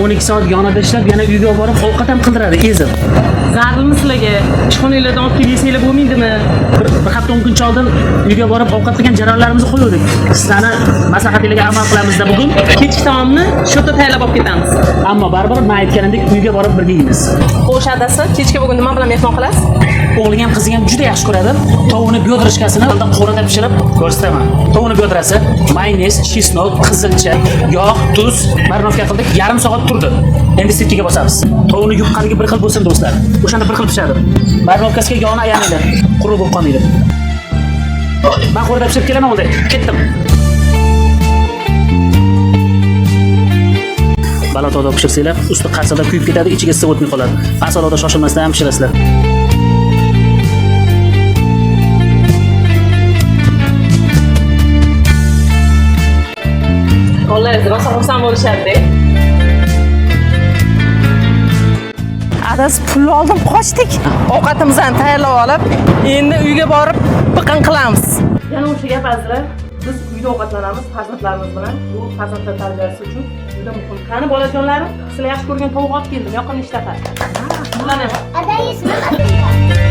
12 soat yonida ishlab, yana uyga borib ovqat ham qildiradi, ezib. Zarurmi sizlarga? Ishxonangizdan olib kelib yesanglar bo'lmaydimi? Bir hafta 10 kun oldin uyga borib ovqat qilgan jarayonlarimizni qo'ydik. Sizlarni maslahatingizga amal qilamizda bugun. Kechki taomni shota tayyorlab olib ketamiz. Ammo baribir men aytganimdek uyga borib birga yeymiz. Xo'sh, adasi, kechga bugun nima bilan mehmon qilasiz? O'g'lim ham qizim ham juda yaxshi ko'radi. Tovuqni byodrashkasini oldin qo'rada pishirib ko'rsataman. Tovuqni byodrasi, mayonez, chesnok, qizilcha, yog', tuz, marinovka qildik, yarim soat turdi. Endi sirkaga bosamiz. Tovuqni yupqaligi bir xil bo'lsin do'stlar. O'shanda bir xil pishadi. Marinovkasiga yog'ni ayamanglar, quruq bo'lib qolmaydi. Men qo'rada pishirib kelaman unda. Ketdim. Balatoda pishirsanglar, usti qarsada kuyib ketadi, ichiga issiq o'tmay qoladi. Asolarda shoshilmasdan ham pishirasizlar. Qo'llaringiz rosa xursand bo'lishadi. Adasi pul oldim, qochdik. Ovqatimizni tayyorlab olib, endi uyga borib biqin qilamiz. Yana o'sha gap azizlar, biz uyda ovqatlanamiz farzandlarimiz bilan. Bu farzandlar tarbiyasi uchun juda muhim. Qani bolajonlarim, sizlar yaxshi ko'rgan tovuq olib keldim, yoqimli ishtaha. Mana, bularni.